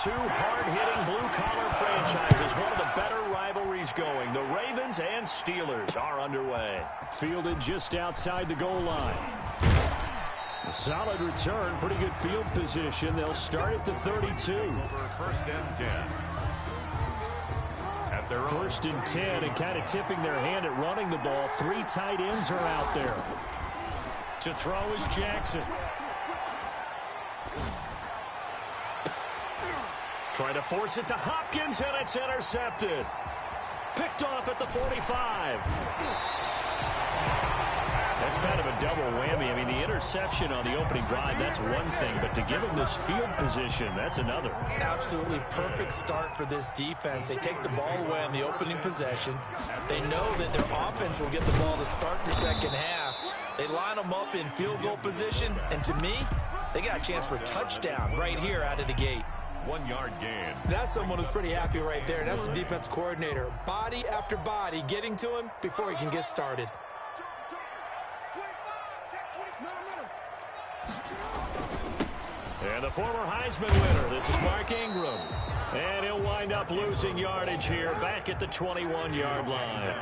two hard-hitting blue-collar franchises. One of the better rivalries going. The Ravens and Steelers are underway. Fielded just outside the goal line. A solid return, pretty good field position. They'll start at the 32. First and 10. At their First and 10, and kind of tipping their hand at running the ball. Three tight ends are out there. To throw is Jackson. Trying to force it to Hopkins, and it's intercepted. Picked off at the 45. That's kind of a double whammy. I mean, the interception on the opening drive, that's one thing. But to give him this field position, that's another. Absolutely perfect start for this defense. They take the ball away on the opening possession. They know that their offense will get the ball to start the second half. They line them up in field goal position. And to me, they got a chance for a touchdown right here out of the gate. 1 yard gain. That's someone who's pretty happy right there. That's the defense coordinator. Body after body getting to him before he can get started. And the former Heisman winner, this is Mark Ingram. And he'll wind up losing yardage here back at the 21-yard line.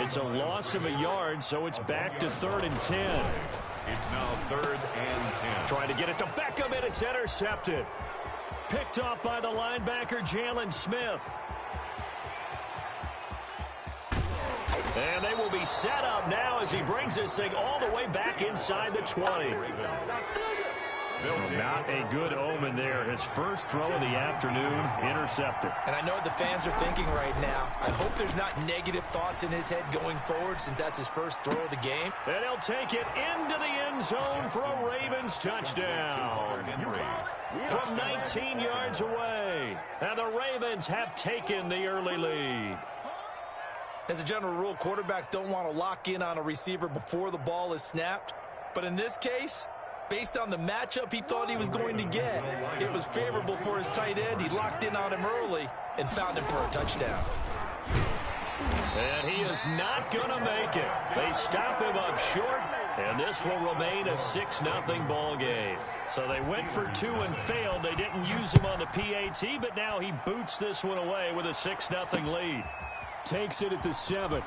It's a loss of a yard, so it's back to 3rd and 10. It's now 3rd and 10. Trying to get it to Beckham, and it's intercepted. Picked off by the linebacker, Jalen Smith. And they will be set up now as he brings this thing all the way back inside the 20. Not a good omen there. His first throw of the afternoon, intercepted. And I know what the fans are thinking right now. I hope there's not negative thoughts in his head going forward since that's his first throw of the game. And he'll take it into the end zone for a Ravens touchdown. From 19 yards away. And the Ravens have taken the early lead. As a general rule, quarterbacks don't want to lock in on a receiver before the ball is snapped. But in this case, based on the matchup he thought he was going to get, it was favorable for his tight end. He locked in on him early and found him for a touchdown. And he is not going to make it. They stop him up short, and this will remain a 6-0 ball game. So they went for 2 and failed. They didn't use him on the PAT, but now he boots this one away with a 6-0 lead. Takes it at the 7.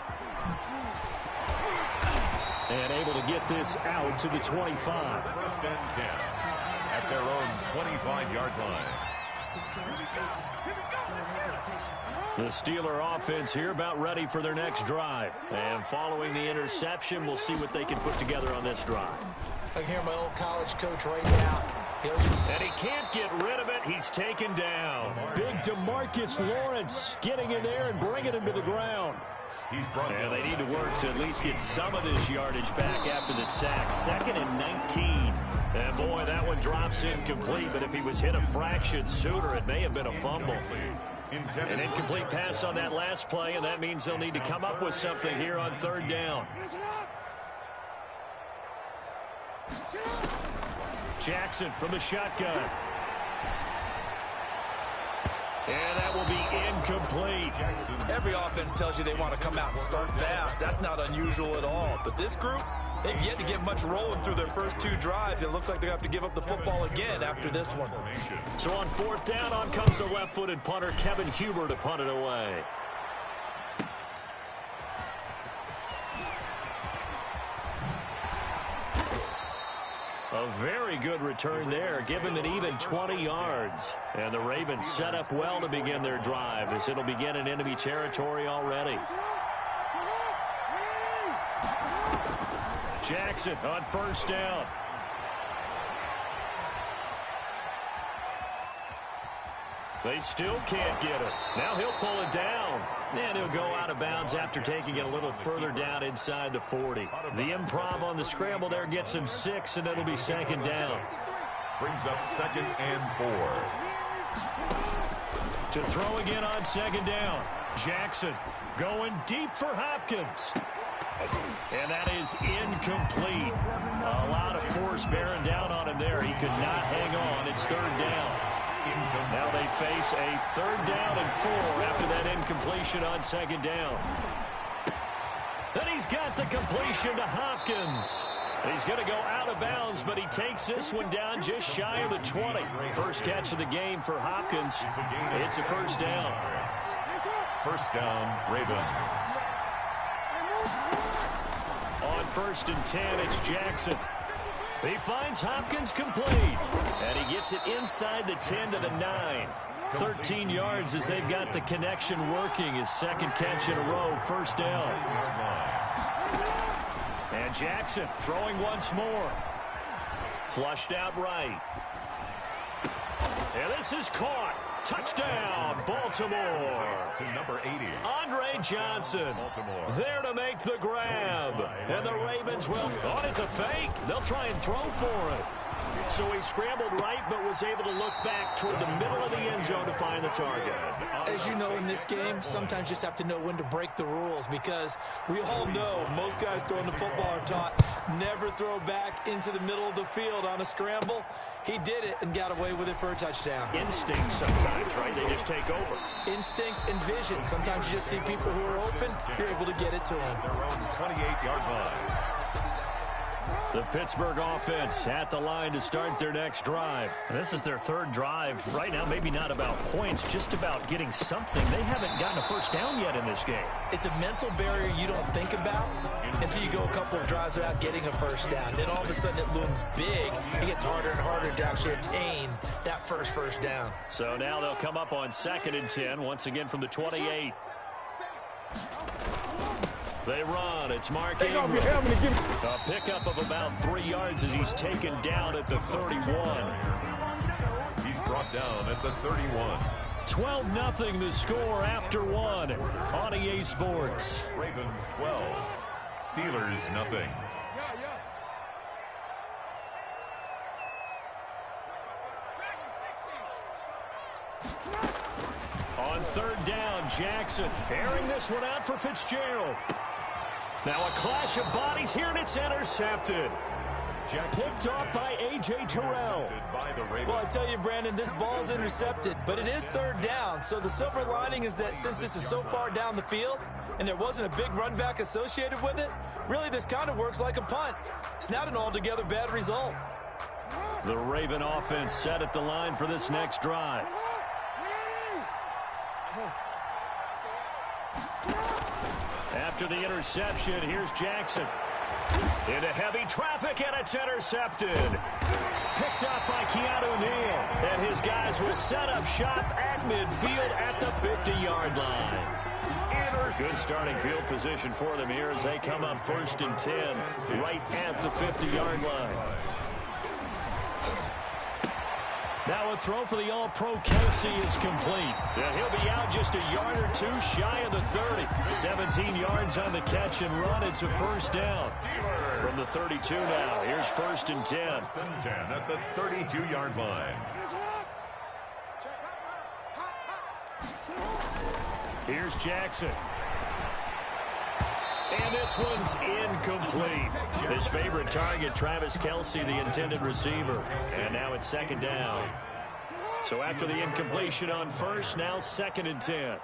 And able to get this out to the 25. First and 10 at their own 25-yard line. The Steeler offense here about ready for their next drive. And following the interception, we'll see what they can put together on this drive. I can hear my old college coach right now. And he can't get rid of it. He's taken down. Big DeMarcus Lawrence getting in there and bringing him to the ground. And they need to work to at least get some of this yardage back after the sack. 2nd and 19. And boy, that one drops incomplete. But if he was hit a fraction sooner, it may have been a fumble. An incomplete pass on that last play, and that means they'll need to come up with something here on 3rd down. Jackson from the shotgun. And that will be incomplete. Every offense tells you they want to come out and start fast. That's not unusual at all. But this group, they've yet to get much rolling through their first 2 drives. It looks like they're going to have to give up the football again after this one. So on 4th down, on comes the left-footed punter, Kevin Huber, to punt it away. A very good return there, giving an even 20 yards. And the Ravens set up well to begin their drive as it'll begin in enemy territory already. Jackson on 1st down. They still can't get it. Now he'll pull it down. And he'll go out of bounds after taking it a little further down inside the 40. The improv on the scramble there gets him 6, and it'll be 2nd down. Brings up 2nd and 4. To throw again on 2nd down. Jackson going deep for Hopkins. And that is incomplete. A lot of force bearing down on him there. He could not hang on. It's 3rd down. Now they face a 3rd down and 4 after that incompletion on 2nd down. Then he's got the completion to Hopkins. He's going to go out of bounds, but he takes this one down just shy of the 20. First catch of the game for Hopkins. It's a first down. First down, Ravens. On 1st and 10, it's Jackson. He finds Hopkins complete, and he gets it inside the 10 to the 9. 13 yards as they've got the connection working. His second catch in a row, first down. And Jackson throwing once more. Flushed out right. And this is caught. Touchdown, Baltimore. To number 80. Andre Johnson. Baltimore. There to make the grab. And the Ravens will, it's a fake. They'll try and throw for it. So he scrambled right, but was able to look back toward the middle of the end zone to find the target. As you know, in this game, sometimes you just have to know when to break the rules, because we all know most guys throwing the football are taught never throw back into the middle of the field on a scramble. He did it and got away with it for a touchdown. Instinct sometimes, right? They just take over. Instinct and vision. Sometimes you just see people who are open, you're able to get it to them. Their own 28-yard line. The Pittsburgh offense at the line to start their next drive. This is their third drive. Right now, maybe not about points, just about getting something. They haven't gotten a first down yet in this game. It's a mental barrier you don't think about until you go a couple of drives without getting a first down. Then all of a sudden it looms big. It gets harder and harder to actually attain that first down. So now they'll come up on 2nd and 10, once again from the 28. They run. It's Mark Ingram. A pickup of about 3 yards as he's taken down at the 31. He's brought down at the 31. 12-0 the score after one on EA Sports. Ravens 12. Steelers nothing. On 3rd down, Jackson airing this one out for Fitzgerald. Now a clash of bodies here, and it's intercepted. Picked off by A.J. Terrell. Well, I tell you, Brandon, this ball is intercepted, but it is 3rd down. So the silver lining is that since this is so far down the field and there wasn't a big run back associated with it, really this kind of works like a punt. It's not an altogether bad result. The Raven offense set at the line for this next drive. After the interception, here's Jackson. Into heavy traffic, and it's intercepted. Picked up by Keanu Neal. And his guys will set up shop at midfield at the 50-yard line. Good starting field position for them here as they come up 1st and 10, right at the 50-yard line. Now a throw for the All-Pro Kelsey is complete. And he'll be out just a yard or two shy of the 30. 17 yards on the catch and run. It's a first down. From the 32 now, here's 1st and 10. 1st and 10 at the 32-yard line. Here's Jackson. And this one's incomplete. His favorite target, Travis Kelce, the intended receiver. And now it's 2nd down. So after the incompletion on 1st, now 2nd and 10.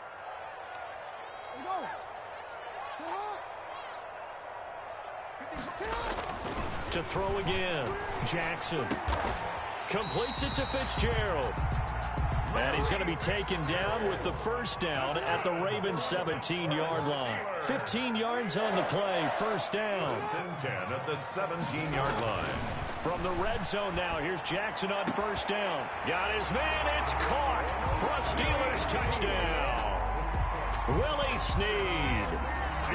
To throw again, Jackson. Completes it to Fitzgerald. And he's going to be taken down with the first down at the Ravens 17-yard line. 15 yards on the play, first down. 1st and 10 at the 17-yard line. From the red zone now, here's Jackson on first down. Got his man, it's caught for a Steelers touchdown. Willie Snead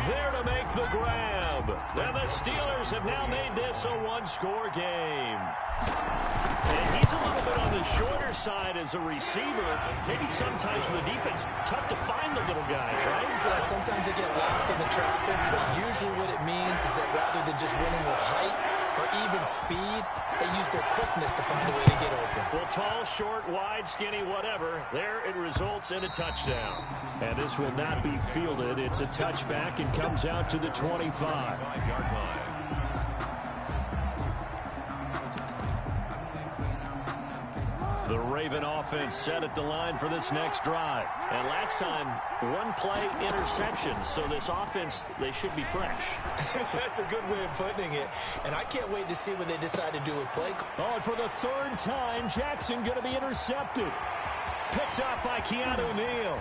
there to make the grab. And the Steelers have now made this a one-score game. And he's a little bit on the shorter side as a receiver. Maybe sometimes for the defense, tough to find the little guys, right? Yeah, sometimes they get lost in the traffic, but usually what it means is that rather than just winning with height or even speed, they use their quickness to find a way to get open. Well, tall, short, wide, skinny, whatever, there it results in a touchdown. And this will not be fielded. It's a touchback and comes out to the 25. 5-yard line. The Raven offense set at the line for this next drive. And last time, one play interception. So this offense, they should be fresh. That's a good way of putting it. And I can't wait to see what they decide to do with play. Oh, and for the third time, Jackson going to be intercepted. Picked up by Keanu Neal.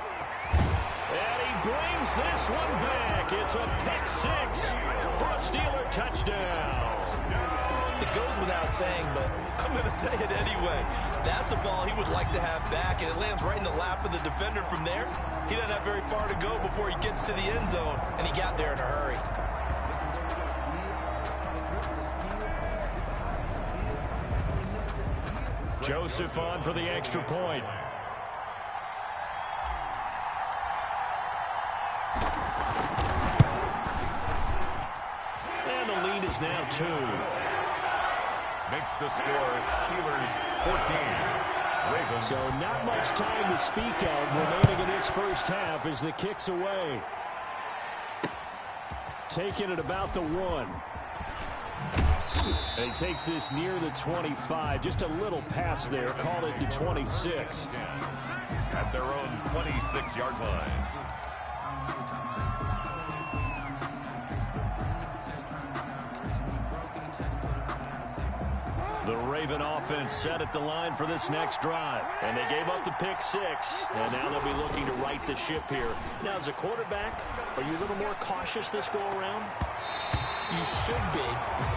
And he brings this one back. It's a pick six for a Steeler touchdown. It goes without saying, but I'm going to say it anyway. That's a ball he would like to have back, and it lands right in the lap of the defender from there. He doesn't have very far to go before he gets to the end zone, and he got there in a hurry. Joseph on for the extra point. And the lead is now 2. Makes the score Steelers 14. Ravens. So not much time to speak of remaining in this first half as the kick's away. Taking it about the 1. And he takes this near the 25. Just a little pass there. Called it the 26. At their own 26-yard line. The Raven offense set at the line for this next drive. And they gave up the pick 6. And now they'll be looking to right the ship here. Now, as a quarterback, are you a little more cautious this go-around? You should be,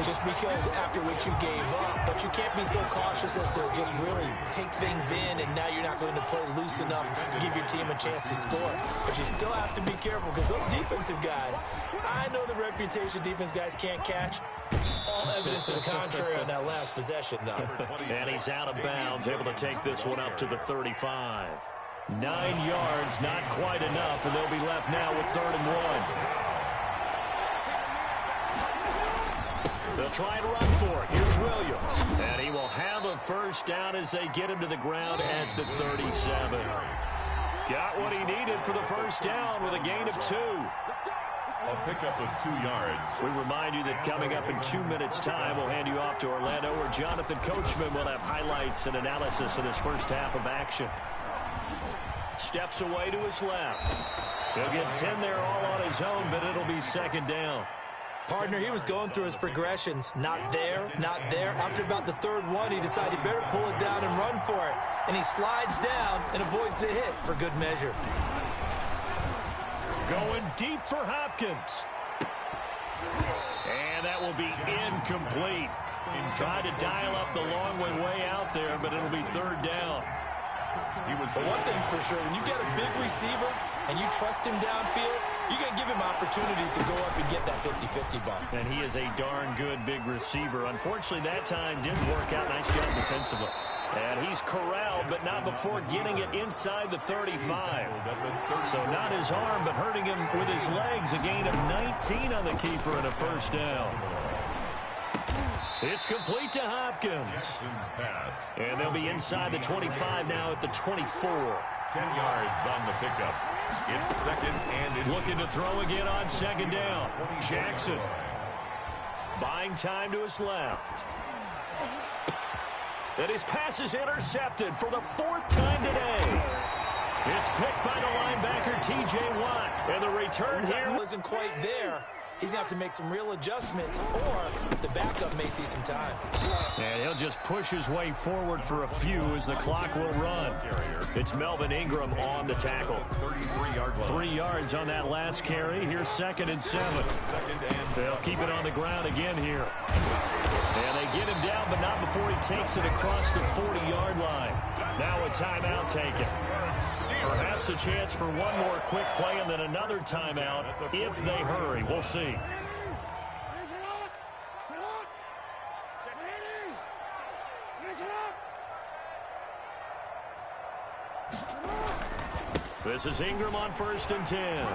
just because after what you gave up. But you can't be so cautious as to just really take things in, and now you're not going to play loose enough to give your team a chance to score. But you still have to be careful, because those defensive guys, I know the reputation defense guys can't catch. All evidence to the contrary on that last possession, though. And he's out of bounds, able to take this one up to the 35. 9 yards, not quite enough, and they'll be left now with 3rd and 1. They'll try and run for it. Here's Williams. And he will have a first down as they get him to the ground at the 37. Got what he needed for the first down with a gain of 2. A pickup of 2 yards. We remind you that coming up in 2 minutes' time, we'll hand you off to Orlando, where Jonathan Coachman will have highlights and analysis of this first half of action. Steps away to his left. He'll get 10 there all on his own, but it'll be 2nd down. Partner, he was going through his progressions. Not there, not there. After about the 3rd one, he decided he better pull it down and run for it. And he slides down and avoids the hit for good measure. Going deep for Hopkins. And that will be incomplete. Tried to dial up the long way out there, but it'll be 3rd down. But one thing's for sure, when you get a big receiver and you trust him downfield, you're going to give him opportunities to go up and get that 50-50 ball. And he is a darn good big receiver. Unfortunately, that time didn't work out. Nice job defensively. And he's corralled, but not before getting it inside the 35. So not his arm, but hurting him with his legs. A gain of 19 on the keeper and a first down. It's complete to Hopkins. And they'll be inside the 25 now at the 24. 10 yards on the pickup. It's 2nd and it's looking to throw again on 2nd down. Jackson buying time to his left. And his pass is intercepted for the 4th time today. It's picked by the linebacker, T.J. Watt. And the return here wasn't quite there. He's going to have to make some real adjustments, or the backup may see some time. And he'll just push his way forward for a few as the clock will run. It's Melvin Ingram on the tackle. 3 yards on that last carry. Here's 2nd and 7. They'll keep it on the ground again here. And they get him down, but not before he takes it across the 40-yard line. Now a timeout taken. Perhaps a chance for one more quick play and then another timeout if they hurry. We'll see. This is Ingram on 1st and 10.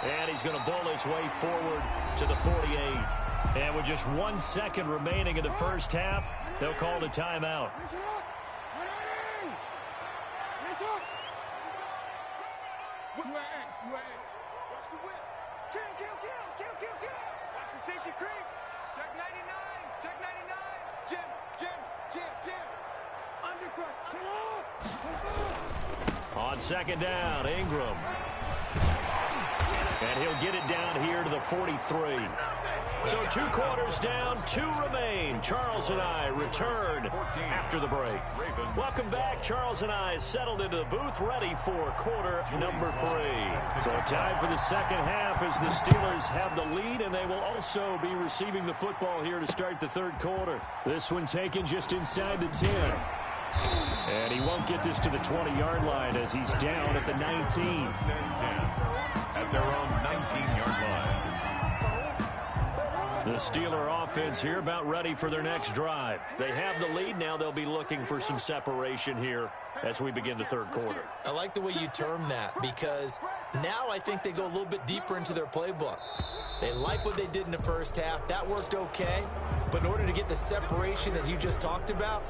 And he's going to bull his way forward to the 48. And with just 1 second remaining in the first half, they'll call the timeout. Watch the safety creep. Check 99. Check 99. Jim. On second down, Ingram. And he'll get it down here to the 43. So 2 quarters down, 2 remain. Charles and I return after the break. Welcome back. Charles and I settled into the booth, ready for quarter number 3. So time for the second half as the Steelers have the lead, and they will also be receiving the football here to start the third quarter. This one taken just inside the 10. And he won't get this to the 20-yard line as he's down at the 19. At their own 19-yard line. The Steeler offense here about ready for their next drive. They have the lead. Now they'll be looking for some separation here as we begin the third quarter. I like the way you term that, because now I think they go a little bit deeper into their playbook. They like what they did in the first half. That worked okay. But in order to get the separation that you just talked about,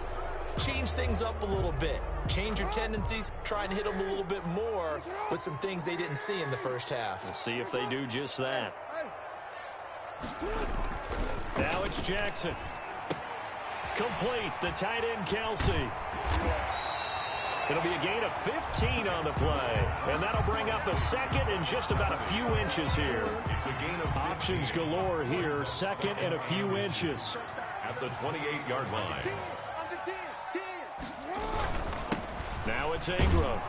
change things up a little bit. Change your tendencies. Try and hit them a little bit more with some things they didn't see in the first half. We'll see if they do just that. Now it's Jackson. Complete. The tight end, Kelsey. It'll be a gain of 15 on the play. And that'll bring up a second and just about a few inches here. It's a gain of options galore here. Second and a few inches. At the 28-yard line. Now it's Ingram.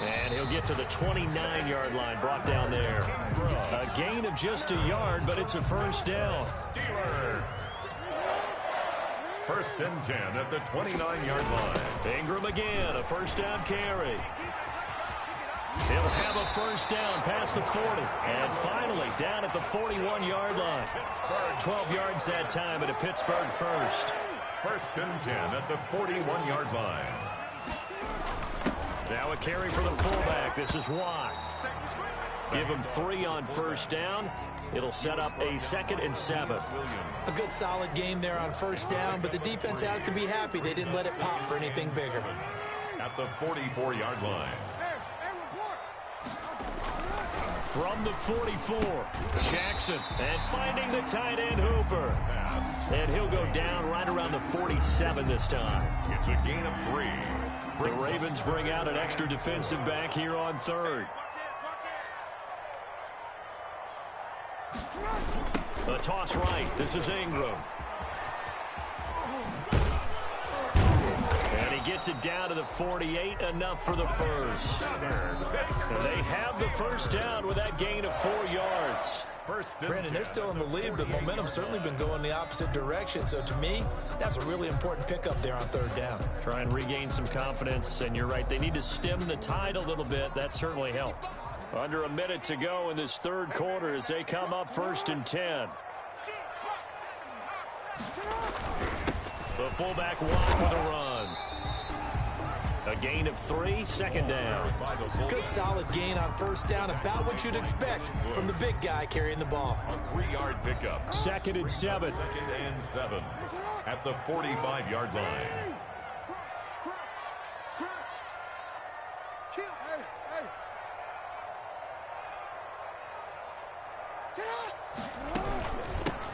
And he'll get to the 29-yard line, brought down there. A gain of just a yard, but it's a first down. Steelers. First and 10 at the 29-yard line. Ingram again, a first down carry. He'll have a first down past the 40. And finally, down at the 41-yard line. 12 yards that time at a Pittsburgh first. First and 10 at the 41-yard line. Now a carry for the fullback. This is Watt. Give him 3 on first down. It'll set up a 2nd and 7. A good solid game there on first down, but the defense has to be happy they didn't let it pop for anything bigger. At the 44-yard line. From the 44, Jackson, and finding the tight end Hooper. And he'll go down right around the 47 this time. It's a gain of 3. The Ravens bring out an extra defensive back here on third. A toss right. This is Ingram. And he gets it down to the 48, enough for the first. And they have the first down with that gain of 4 yards. Brandon, they're still in the lead, but momentum's certainly been going the opposite direction. So to me, that's a really important pickup there on third down. Try and regain some confidence, and you're right. They need to stem the tide a little bit. That certainly helped. Under a minute to go in this third quarter as they come up first and 10. The fullback Watt with a run. A gain of 3, second down. Good solid gain on first down, about what you'd expect from the big guy carrying the ball. A 3-yard pickup. 2nd and 7. 2nd and 7 at the 45-yard line.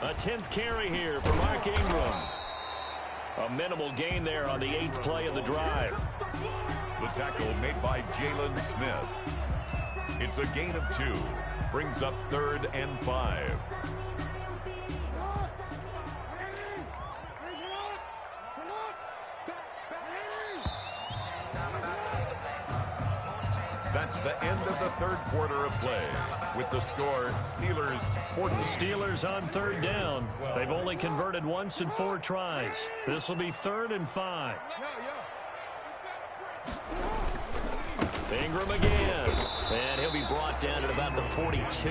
A 10th carry here for Mark Ingram. A minimal gain there on the 8th play of the drive. The tackle made by Jalen Smith. It's a gain of 2. Brings up 3rd and 5. That's the end of the third quarter of play. With the score, Steelers 14. The Steelers on third down. They've only converted once in 4 tries. This will be 3rd and 5. Ingram again. And he'll be brought down at about the 42.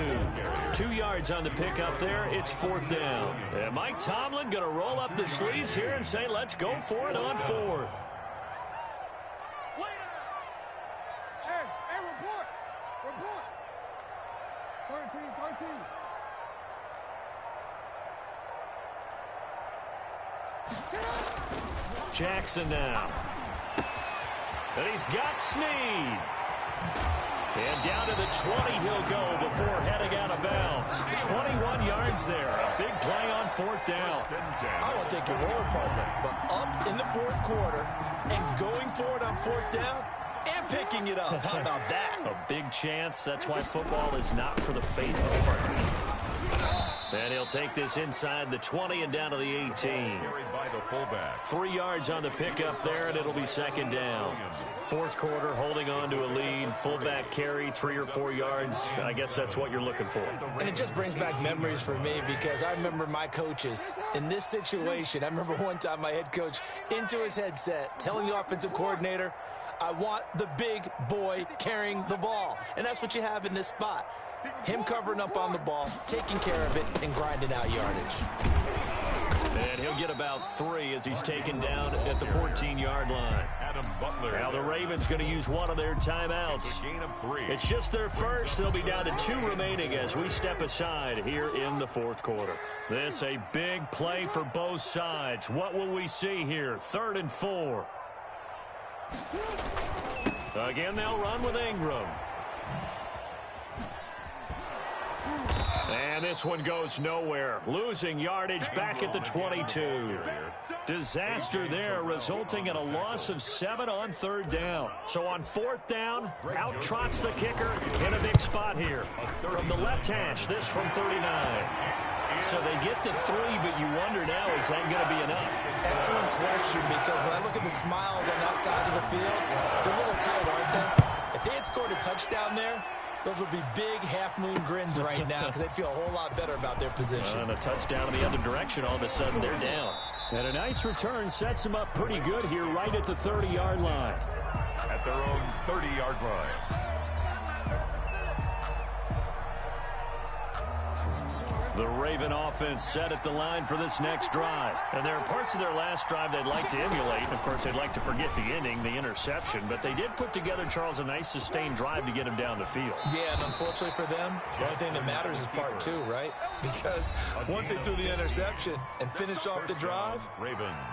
2 yards on the pickup there. It's 4th down. And Mike Tomlin going to roll up the sleeves here and say, let's go for it on 4th. Jackson now. And he's got Snead. And down to the 20 he'll go before heading out of bounds. 21 yards there. A big play on 4th down. I won't take your role, partner, but up in the 4th quarter, and going for it on 4th down and picking it up. How about that? A big chance. That's why football is not for the faint of heart. And he'll take this inside the 20 and down to the 18. Carried by the fullback. 3 yards on the pickup there, and it'll be 2nd down. 4th quarter, holding on to a lead. Fullback carry, 3 or 4 yards. I guess that's what you're looking for. And it just brings back memories for me because I remember my coaches in this situation. I remember one time my head coach into his headset telling the offensive coordinator, I want the big boy carrying the ball. And that's what you have in this spot. Him covering up on the ball, taking care of it, and grinding out yardage. And he'll get about 3 as he's taken down at the 14-yard line. Adam Butler. Now the Ravens going to use one of their timeouts. Gain of 3. It's just their first. They'll be down to 2 remaining as we step aside here in the 4th quarter. This a big play for both sides. What will we see here? 3rd and 4. Again, they'll run with Ingram. And this one goes nowhere. Losing yardage back at the 22. Disaster there, resulting in a loss of 7 on 3rd down. So on 4th down, out trots the kicker in a big spot here. From the left hash, this from 39. So they get to 3, but you wonder now, is that going to be enough? Excellent question, because when I look at the smiles on that side of the field, they're a little tight, aren't they? If they had scored a touchdown there, those would be big half-moon grins right now because they'd feel a whole lot better about their position. And a touchdown in the other direction, all of a sudden they're down. And a nice return sets them up pretty good here right at the 30-yard line. At their own 30-yard line. The Raven offense set at the line for this next drive. And there are parts of their last drive they'd like to emulate. Of course, they'd like to forget the ending, the interception. But they did put together, Charles, a nice sustained drive to get him down the field. Yeah, and unfortunately for them, the only thing that matters is part 2, right? Because once they threw the interception and finished off the drive,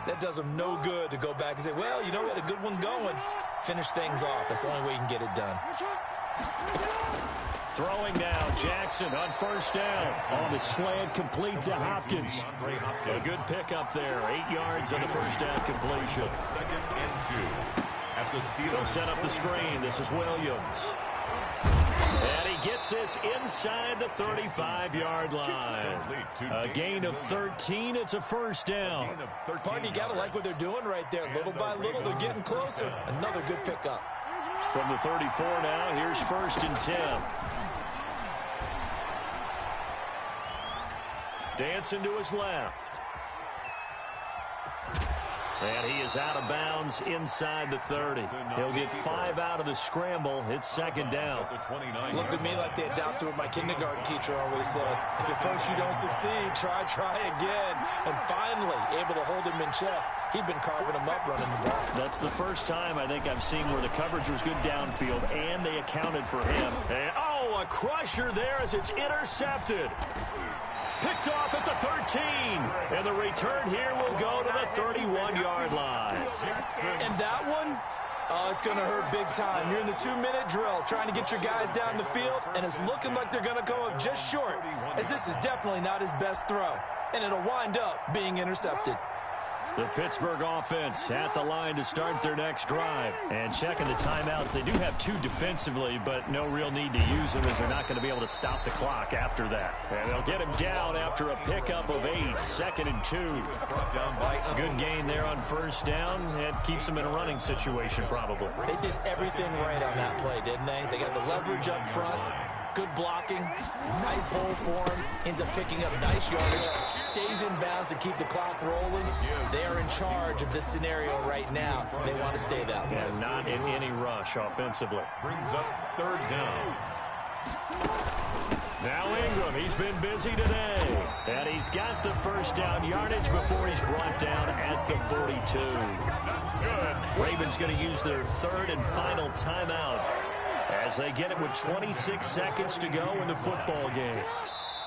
that does them no good to go back and say, well, you know, we had a good one going. Finish things off. That's the only way you can get it done. Throwing now, Jackson on 1st down. On the slant, complete to Hopkins. A good pickup there, 8 yards on the 1st down completion. 2nd and 2. At the Steelers. They'll set up the screen. This is Williams. And he gets this inside the 35-yard line. A gain of 13. It's a 1st down. Party, you got to like what they're doing right there. Little by little, they're getting closer. Another good pickup. From the 34 now, here's 1st and 10. Dancing to his left. And he is out of bounds inside the 30. He'll get 5 out of the scramble. It's 2nd down. Looked at me like they adopted what my kindergarten teacher always said. If at first you don't succeed, try again. And finally, able to hold him in check. He'd been carving him up running the ball. That's the first time I think I've seen where the coverage was good downfield, and they accounted for him. And, oh, a crusher there as it's intercepted. Picked off at the 13. And the return here will go to the 31-yard line. And that one, it's going to hurt big time. You're in the 2-minute drill trying to get your guys down the field, and it's looking like they're going to go up just short, as this is definitely not his best throw. And it'll wind up being intercepted. The Pittsburgh offense at the line to start their next drive. And checking the timeouts, they do have 2 defensively, but no real need to use them as they're not going to be able to stop the clock after that. And they'll get him down after a pickup of 8, 2nd and 2. Good gain there on 1st down. It keeps them in a running situation probably. They did everything right on that play, didn't they? They got the leverage up front. Good blocking, nice hole for him, ends up picking up nice yardage, stays in bounds to keep the clock rolling. They are in charge of this scenario right now. They want to stay that way. And not in any rush offensively. Brings up 3rd down. Now Ingram, he's been busy today. And he's got the 1st down yardage before he's brought down at the 42. That's good. Ravens going to use their 3rd and final timeout as they get it with 26 seconds to go in the football game.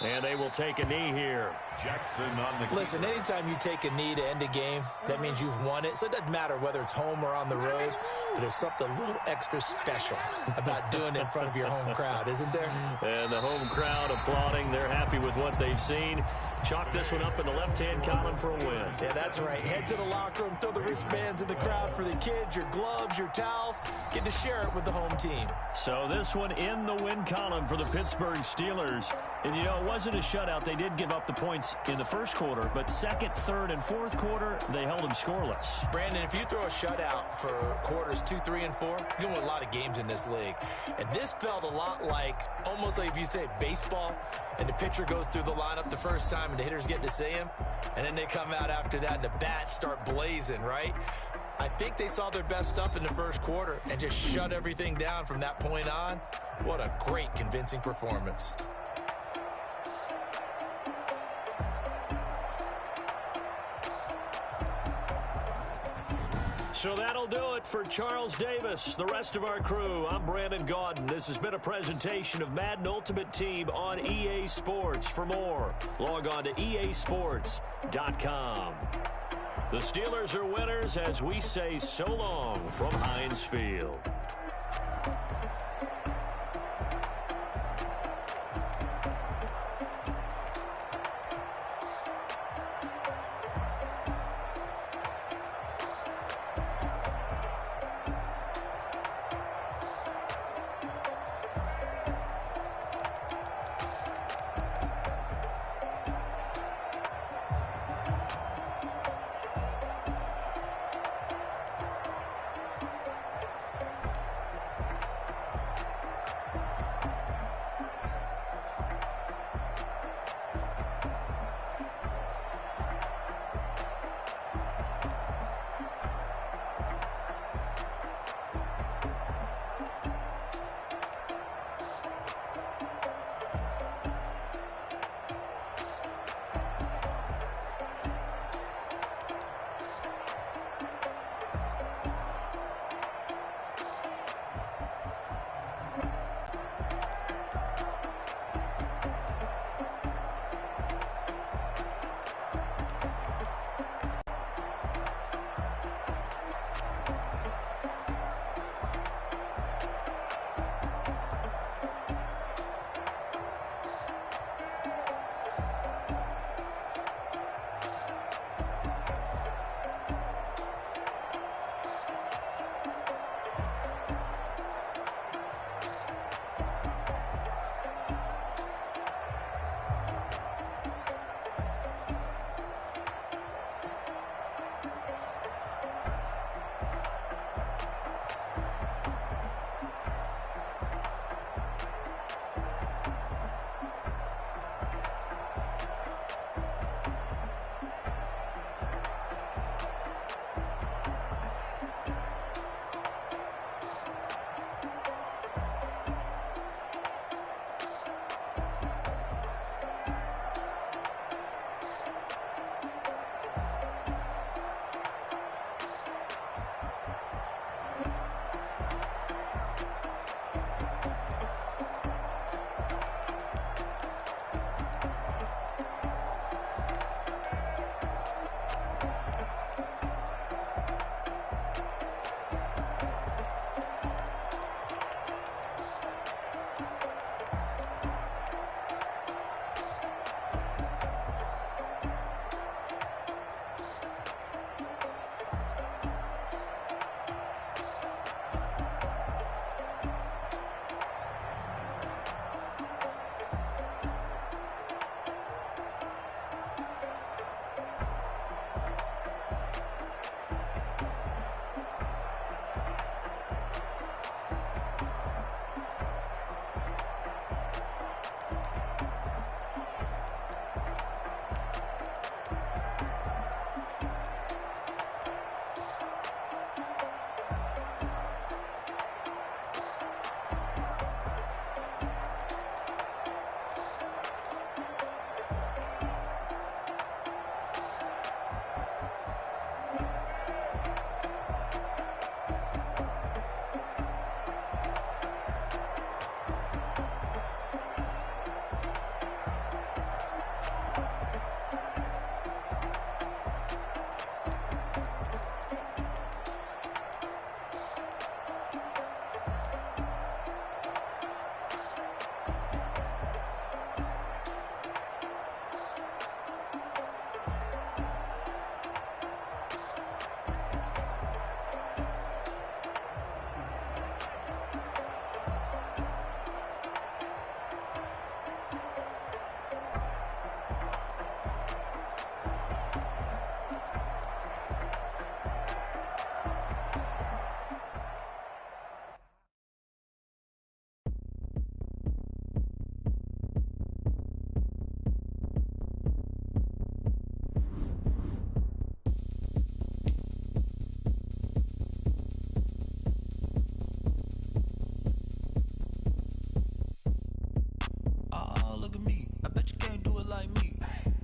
And they will take a knee here. Jackson on the Listen, anytime you take a knee to end a game, that means you've won it. So it doesn't matter whether it's home or on the road, but there's something a little extra special about doing it in front of your home crowd, isn't there? And the home crowd applauding. They're happy with what they've seen. Chalk this one up in the left-hand column for a win. Yeah, that's right. Head to the locker room, throw the wristbands in the crowd for the kids, your gloves, your towels. Get to share it with the home team. So this one in the win column for the Pittsburgh Steelers. And, you know, it wasn't a shutout. They did give up the points in the first quarter, but second, third, and fourth quarter, they held them scoreless. Brandon, if you throw a shutout for quarters 2, 3, and 4, you're going to win a lot of games in this league. And this felt a lot like, almost like if you say baseball, and the pitcher goes through the lineup the first time and the hitters get to see him, and then they come out after that and the bats start blazing, right? I think they saw their best stuff in the first quarter and just shut everything down from that point on. What a great, convincing performance. So that'll do it for Charles Davis, the rest of our crew. I'm Brandon Gaudin. This has been a presentation of Madden Ultimate Team on EA Sports. For more, log on to easports.com. The Steelers are winners as we say so long from Heinz Field.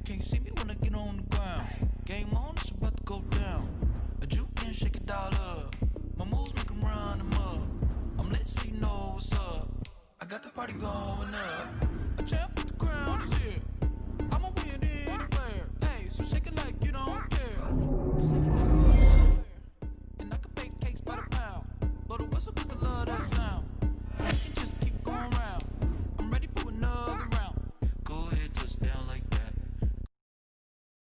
Can't see me when I get on the ground. Game on, it's about to go down. A juke and shake it all up. My moves make 'em run them up. I'm lit so you know what's up. I got the party going up. A champ with the crown is here. I'ma win anywhere. Hey, so shake it like you don't care.